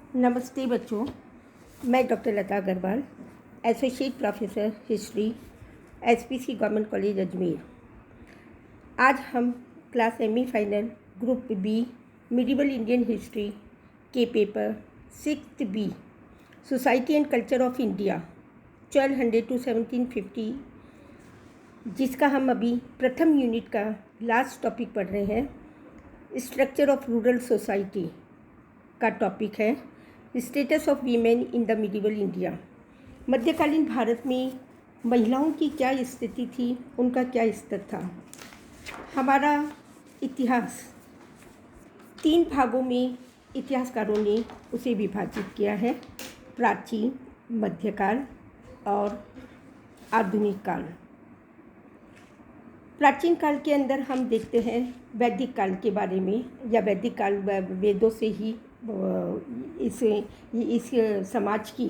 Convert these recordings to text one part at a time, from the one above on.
नमस्ते बच्चों, मैं doctor Lata Agarwal, associate professor history, SPC government college Ajmer. आज हम class ME final group B medieval Indian history के paper 6th B society and culture of India 1200 to 1750, जिसका हम अभी प्रथम यूनिट का लास्ट टॉपिक पढ़ रहे हैं, स्ट्रक्चर ऑफ रूरल सोसाइटी का टॉपिक है status of women in the medieval India. मध्यकालीन भारत में महिलाओं की क्या स्थिति थी, उनका क्या स्तर था। हमारा इतिहास 3 भागों में इतिहासकारों ने उसे विभाजित किया है, प्राचीन, मध्यकाल और आधुनिक काल। प्राचीन काल के अंदर हम देखते हैं वैदिक काल के बारे में, या वैदिक काल वेदों से ही इस समाज की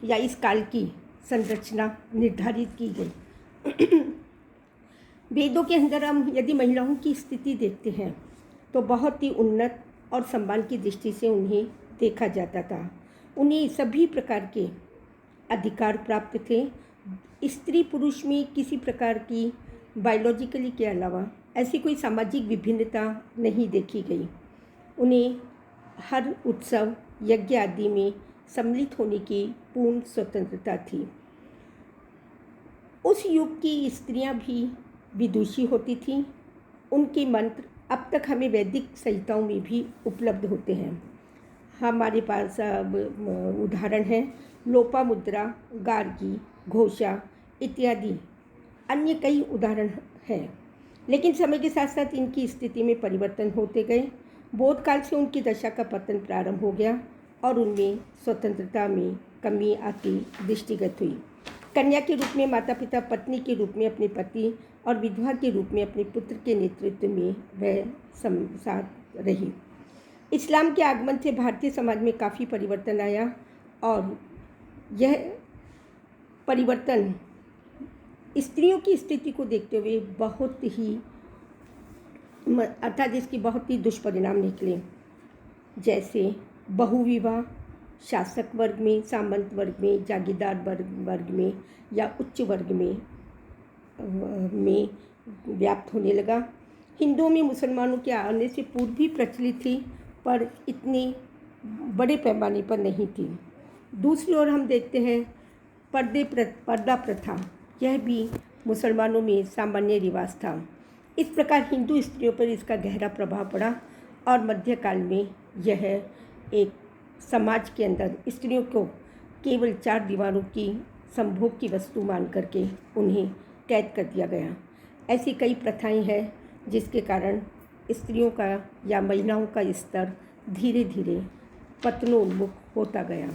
या इस काल की संरचना निर्धारित की गई। वेदों के अंदर हम यदि महिलाओं की स्थिति देखते हैं तो बहुत ही उन्नत और सम्मान की दृष्टि से उन्हें देखा जाता था। उन्हें सभी प्रकार के अधिकार प्राप्त थे। स्त्री पुरुष में किसी प्रकार की बायोलॉजिकली के अलावा ऐसी कोई सामाजिक विभिन्नता नहीं देखी गई। उन्हें हर उत्सव, यज्ञ आदि में सम्मिलित होने की पूर्ण स्वतंत्रता थी। उस युग की स्त्रियां भी विदुषी होती थीं। उनके मंत्र अब तक हमें वैदिक संहिताओं में भी उपलब्ध होते हैं। हमारे पास उदाहरण हैं लोपामुद्रा, गार्गी, घोषा इत्यादि अन्य कई उदाहरण हैं। लेकिन समय के साथ साथ इनकी स्थिति में परिवर्तन होते गए। बोधकाल से उनकी दशा का पतन प्रारंभ हो गया और उनमें स्वतंत्रता में कमी आती दृष्टिगत हुई। कन्या के रूप में माता पिता, पत्नी के रूप में अपने पति और विधवा के रूप में अपने पुत्र के नेतृत्व में वह साथ रही। इस्लाम के आगमन से भारतीय समाज में काफ़ी परिवर्तन आया और यह परिवर्तन स्त्रियों की स्थिति को देखते हुए बहुत ही अर्थात इसकी बहुत ही दुष्परिणाम निकले, जैसे बहुविवाह शासक वर्ग में, सामंत वर्ग में, जागीरदार वर्ग में या उच्च वर्ग में व्याप्त होने लगा। हिंदुओं में मुसलमानों के आने से पूर्व भी प्रचलित थी, पर इतने बड़े पैमाने पर नहीं थी। दूसरी ओर हम देखते हैं पर्दा प्रथा, यह भी मुसलमानों में सामान्य रिवाज था। इस प्रकार हिंदू स्त्रियों पर इसका गहरा प्रभाव पड़ा और मध्यकाल में यह एक समाज के अंदर स्त्रियों को केवल 4 दीवारों की संभोग की वस्तु मान करके उन्हें कैद कर दिया गया। ऐसी कई प्रथाएं हैं जिसके कारण स्त्रियों का या महिलाओं का स्तर धीरे धीरे पतनोन्मुख होता गया।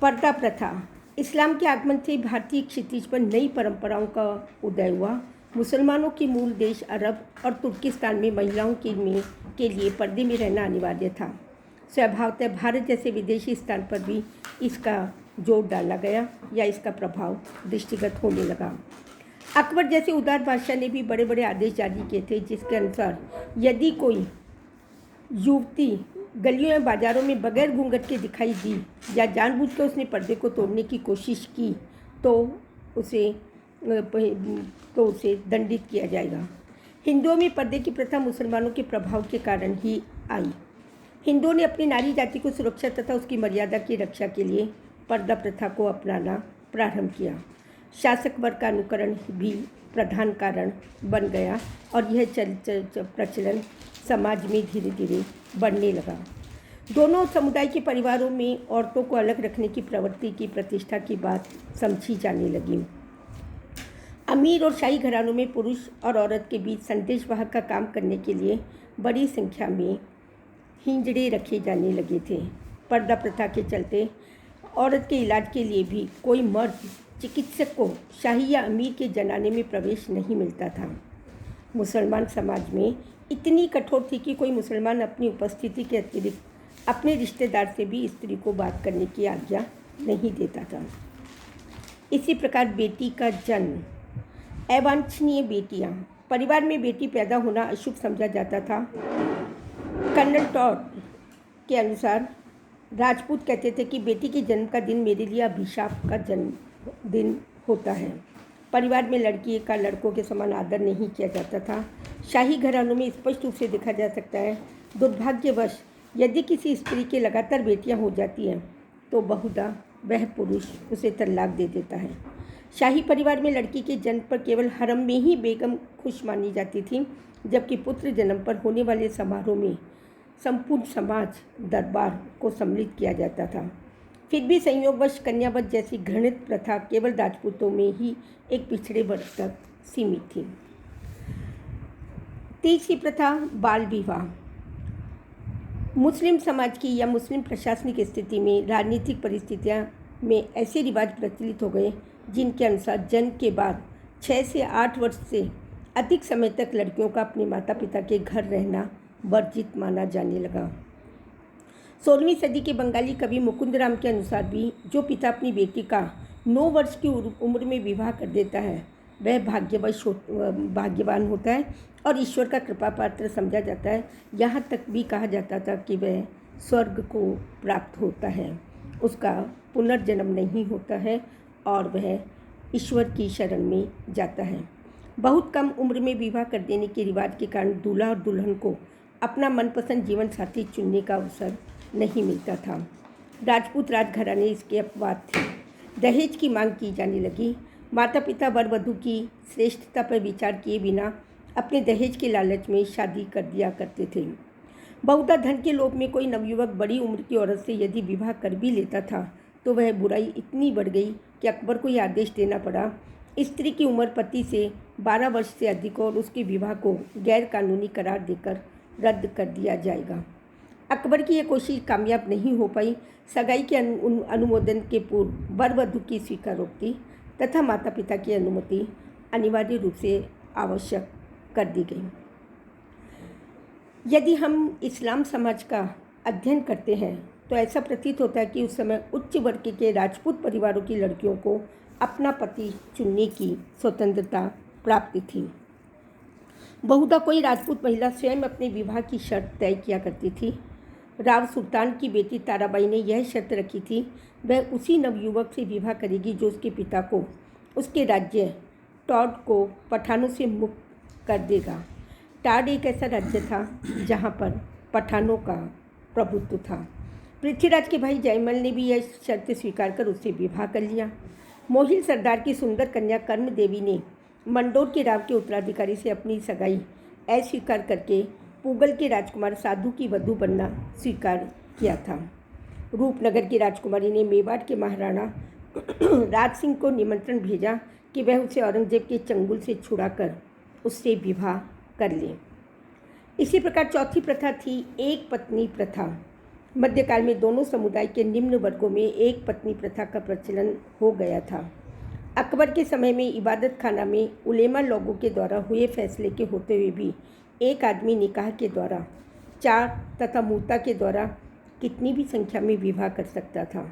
पर्दा प्रथा, इस्लाम के आगमन से भारतीय क्षितिज पर नई परंपराओं का उदय हुआ। मुसलमानों के मूल देश अरब और तुर्किस्तान में महिलाओं के लिए पर्दे में रहना अनिवार्य था। स्वभावतः भारत जैसे विदेशी स्थान पर भी इसका जोर डाला गया या इसका प्रभाव दृष्टिगत होने लगा। अकबर जैसे उदार बादशाह ने भी बड़े बड़े आदेश जारी किए थे, जिसके अनुसार यदि कोई युवती गलियों या बाज़ारों में बगैर घूंघट के दिखाई दी या जानबूझकर उसने पर्दे को तोड़ने की कोशिश की तो उसे दंडित किया जाएगा। हिंदुओं में पर्दे की प्रथा मुसलमानों के प्रभाव के कारण ही आई। हिंदुओं ने अपनी नारी जाति को सुरक्षा तथा उसकी मर्यादा की रक्षा के लिए पर्दा प्रथा को अपनाना प्रारंभ किया। शासक वर्ग का अनुकरण भी प्रधान कारण बन गया और यह प्रचलन समाज में धीरे धीरे बढ़ने लगा। दोनों समुदाय के परिवारों में औरतों को अलग रखने की प्रवृत्ति की प्रतिष्ठा की बात समझी जाने लगी। अमीर और शाही घरानों में पुरुष और औरत के बीच संदेशवाहक का काम करने के लिए बड़ी संख्या में हिंजड़े रखे जाने लगे थे। पर्दा प्रथा के चलते औरत के इलाज के लिए भी कोई मर्द चिकित्सक को शाही या अमीर के जनाने में प्रवेश नहीं मिलता था। मुसलमान समाज में इतनी कठोर थी कि कोई मुसलमान अपनी उपस्थिति के अतिरिक्त अपने रिश्तेदार से भी स्त्री को बात करने की आज्ञा नहीं देता था। इसी प्रकार बेटी का जन्म, अवांछनीय बेटियां, परिवार में बेटी पैदा होना अशुभ समझा जाता था। कर्नल टॉड के अनुसार राजपूत कहते थे कि बेटी के जन्म का दिन मेरे लिए अभिशाप का जन्म दिन होता है। परिवार में लड़की का लड़कों के समान आदर नहीं किया जाता था। शाही घरानों में स्पष्ट रूप से देखा जा सकता है। दुर्भाग्यवश यदि किसी स्त्री के लगातार बेटियां हो जाती हैं तो बहुधा वह पुरुष उसे तलाक दे देता है। शाही परिवार में लड़की के जन्म पर केवल हरम में ही बेगम खुश मानी जाती थी, जबकि पुत्र जन्म पर होने वाले समारोह में संपूर्ण समाज दरबार को सम्मिलित किया जाता था। फिर भी संयोगवश कन्यावध जैसी घृणित प्रथा केवल राजपूतों में ही एक पिछड़े वर्ग तक सीमित थी। तीसरी प्रथा, बाल विवाह। मुस्लिम समाज की या मुस्लिम प्रशासनिक स्थिति में राजनीतिक परिस्थितियां में ऐसे रिवाज प्रचलित हो गए जिनके अनुसार जन्म के बाद 6 से 8 वर्ष से अधिक समय तक लड़कियों का अपने माता पिता के घर रहना वर्जित माना जाने लगा। 16वीं सदी के बंगाली कवि मुकुंदराम के अनुसार भी जो पिता अपनी बेटी का 9 वर्ष की उम्र में विवाह कर देता है वह भाग्यवान होता है और ईश्वर का कृपा पात्र समझा जाता है। यहाँ तक भी कहा जाता था कि वह स्वर्ग को प्राप्त होता है, उसका पुनर्जन्म नहीं होता है और वह ईश्वर की शरण में जाता है। बहुत कम उम्र में विवाह कर देने के रिवाज के कारण दूल्हा और दुल्हन को अपना मनपसंद जीवन साथी चुनने का अवसर नहीं मिलता था। राजपूत राजघराने इसके अपवाद थे। दहेज की मांग की जाने लगी। माता पिता वर वधू की श्रेष्ठता पर विचार किए बिना अपने दहेज के लालच में शादी कर दिया करते थे। बहुधा धन के लोभ में कोई नवयुवक बड़ी उम्र की औरत से यदि विवाह कर भी लेता था तो वह बुराई इतनी बढ़ गई कि अकबर को यह आदेश देना पड़ा, स्त्री की उम्र पति से 12 वर्ष से अधिक और उसके विवाह को गैर कानूनी करार देकर रद्द कर दिया जाएगा। अकबर की यह कोशिश कामयाब नहीं हो पाई। सगाई के अनुमोदन के पूर्व वर वधू की स्वीकारोक्ति तथा माता पिता की अनुमति अनिवार्य रूप से आवश्यक कर दी गई। यदि हम इस्लाम समाज का अध्ययन करते हैं तो ऐसा प्रतीत होता है कि उस समय उच्च वर्ग के राजपूत परिवारों की लड़कियों को अपना पति चुनने की स्वतंत्रता प्राप्त थी। बहुधा कोई राजपूत महिला स्वयं अपने विवाह की शर्त तय किया करती थी। राव सुल्तान की बेटी ताराबाई ने यह शर्त रखी थी, वह उसी नवयुवक से विवाह करेगी जो उसके पिता को उसके राज्य टॉड को पठानों से मुक्त कर देगा। टाड एक ऐसा राज्य था जहाँ पर पठानों का प्रभुत्व था। पृथ्वीराज के भाई जयमल ने भी यह शर्त स्वीकार कर उससे विवाह कर लिया। मोहिल सरदार की सुंदर कन्या कर्म देवी ने मंडोर के राव के उत्तराधिकारी से अपनी सगाई अस्वीकार करके पूगल के राजकुमार साधु की वधू बनना स्वीकार किया था। रूपनगर की राजकुमारी ने मेवाड़ के महाराणा राज सिंह को निमंत्रण भेजा कि वह उसे औरंगजेब के चंगुल से छुड़ाकर उससे विवाह कर ले। इसी प्रकार चौथी प्रथा थी एक पत्नी प्रथा। मध्यकाल में दोनों समुदाय के निम्न वर्गों में एक पत्नी प्रथा का प्रचलन हो गया था। अकबर के समय में इबादत खाना में उलेमा लोगों के द्वारा हुए फैसले के होते हुए भी एक आदमी निकाह के द्वारा 4 तथा मूता के द्वारा कितनी भी संख्या में विवाह कर सकता था।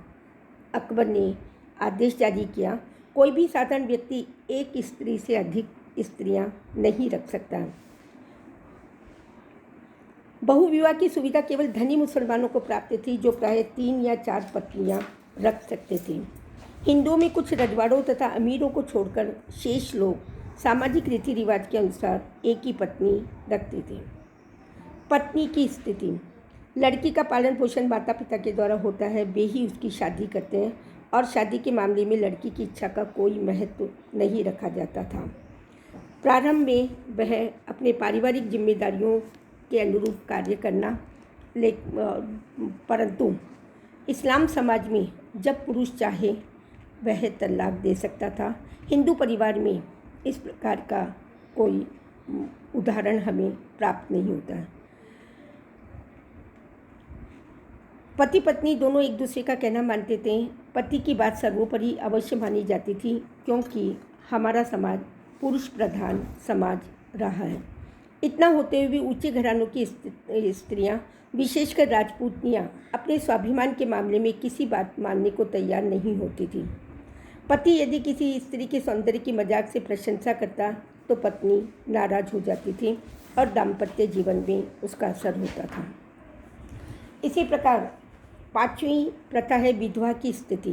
अकबर ने आदेश जारी किया, कोई भी साधारण व्यक्ति एक स्त्री से अधिक स्त्रियां नहीं रख सकता। बहुविवाह की सुविधा केवल धनी मुसलमानों को प्राप्त थी जो प्रायः 3 या 4 पत्नियां रख सकते थे। हिंदुओं में कुछ रजवाड़ों तथा अमीरों को छोड़कर शेष लोग सामाजिक रीति रिवाज के अनुसार एक ही पत्नी रखते थे। पत्नी की स्थिति, लड़की का पालन पोषण माता पिता के द्वारा होता है, वे ही उसकी शादी करते हैं और शादी के मामले में लड़की की इच्छा का कोई महत्व नहीं रखा जाता था। प्रारंभ में वह अपने पारिवारिक जिम्मेदारियों के अनुरूप कार्य करना, परंतु इस्लाम समाज में जब पुरुष चाहे वह तलाक दे सकता था। हिंदू परिवार में इस प्रकार का कोई उदाहरण हमें प्राप्त नहीं होता है। पति पत्नी दोनों एक दूसरे का कहना मानते थे। पति की बात सर्वोपरि अवश्य मानी जाती थी क्योंकि हमारा समाज पुरुष प्रधान समाज रहा है। इतना होते हुए भी ऊंचे घरानों की स्त्रियां, विशेषकर राजपूतनियां, अपने स्वाभिमान के मामले में किसी बात मानने को तैयार नहीं होती थी। पति यदि किसी स्त्री के सौंदर्य की मजाक से प्रशंसा करता तो पत्नी नाराज हो जाती थी और दाम्पत्य जीवन में उसका असर होता था। इसी प्रकार पांचवी प्रथा है विधवा की स्थिति।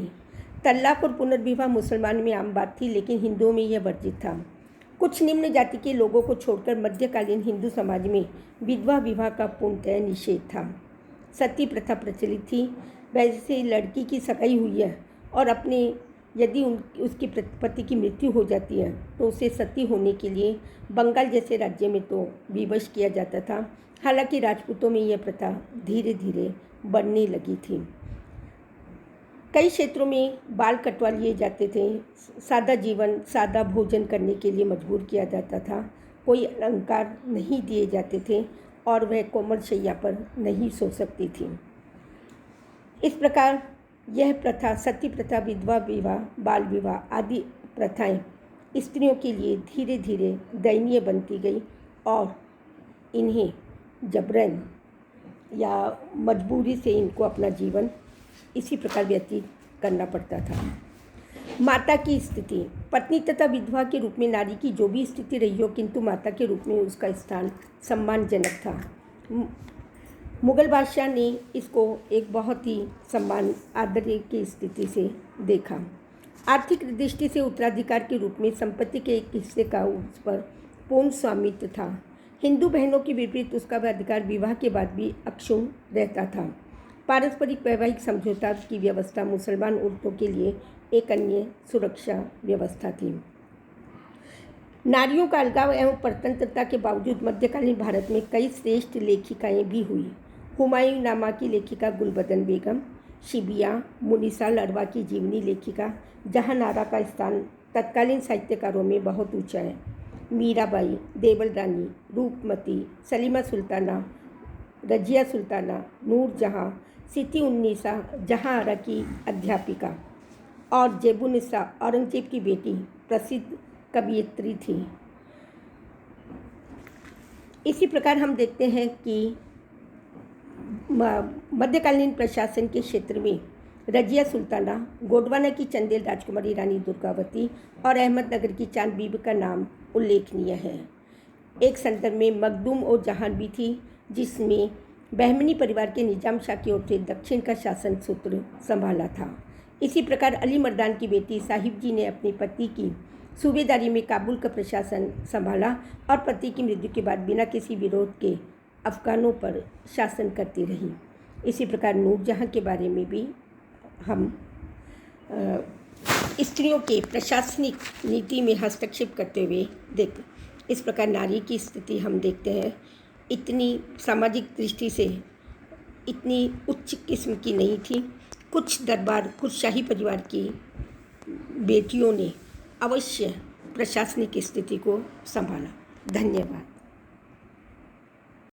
तलाक और पुनर्विवाह मुसलमानों में आम बात थी, लेकिन हिंदुओं में यह वर्जित था। कुछ निम्न जाति के लोगों को छोड़कर मध्यकालीन हिंदू समाज में विधवा विवाह का पूर्णतः निषेध था। सती प्रथा प्रचलित थी। वैसे लड़की की सगाई हुई है और अपने यदि उसके पति की मृत्यु हो जाती है तो उसे सती होने के लिए बंगाल जैसे राज्य में तो विवश किया जाता था। हालांकि राजपूतों में यह प्रथा धीरे धीरे बढ़ने लगी थी। कई क्षेत्रों में बाल कटवा लिए जाते थे। सादा जीवन, सादा भोजन करने के लिए मजबूर किया जाता था। कोई अलंकार नहीं दिए जाते थे और वह कोमल शैया पर नहीं सो सकती थी। इस प्रकार यह प्रथा, सती प्रथा, विधवा विवाह, बाल विवाह आदि प्रथाएं स्त्रियों के लिए धीरे धीरे दयनीय बनती गई और इन्हें जबरन या मजबूरी से इनको अपना जीवन इसी प्रकार व्यतीत करना पड़ता था। माता की स्थिति। पत्नी तथा विधवा के रूप में नारी की जो भी स्थिति रही हो, किंतु माता के रूप में उसका स्थान सम्मानजनक था। मुगल बादशाह ने इसको एक बहुत ही सम्मान आदर की स्थिति से देखा। आर्थिक दृष्टि से उत्तराधिकार के रूप में संपत्ति के एक हिस्से का उस पर पूर्ण स्वामित्व था। हिंदू बहनों के विपरीत उसका अधिकार विवाह के बाद भी अक्षुण्ण रहता था। पारस्परिक वैवाहिक समझौता की व्यवस्था मुसलमान औरतों के लिए एक अन्य सुरक्षा व्यवस्था थी। नारियों का अलगाव एवं परतंत्रता के बावजूद मध्यकालीन भारत में कई श्रेष्ठ लेखिकाएं भी हुई। हुमायूं नामा की लेखिका गुलबदन बेगम, शिबिया, मुनिसा लड़वा की जीवनी लेखिका जहानारा का स्थान तत्कालीन साहित्यकारों में बहुत ऊंचा है। मीराबाई, देवल रानी, रूपमती, सलीमा सुल्ताना, रजिया सुल्ताना, नूरजहां, सिटी उन्नीसा जहांआरा की अध्यापिका और जेबुनिसा औरंगजेब की बेटी प्रसिद्ध कवियत्री थी। इसी प्रकार हम देखते हैं कि मध्यकालीन प्रशासन के क्षेत्र में रजिया सुल्ताना, गोंडवाना की चंदेल राजकुमारी रानी दुर्गावती और अहमदनगर की चांद बीबी का नाम उल्लेखनीय है। एक संदर्भ में मखदूम और जहान भी थी, जिसमें बहमनी परिवार के निजाम शाह की ओर से दक्षिण का शासन सूत्र संभाला था। इसी प्रकार अली मर्दान की बेटी साहिब जी ने अपने पति की सूबेदारी में काबुल का प्रशासन संभाला और पति की मृत्यु के बाद बिना किसी विरोध के अफगानों पर शासन करती रही। इसी प्रकार नूरजहां के बारे में भी हम स्त्रियों के प्रशासनिक नीति में हस्तक्षेप करते हुए देखते। इस प्रकार नारी की स्थिति हम देखते हैं इतनी सामाजिक दृष्टि से इतनी उच्च किस्म की नहीं थी। कुछ दरबार, कुछ शाही परिवार की बेटियों ने अवश्य प्रशासनिक स्थिति को संभाला। धन्यवाद।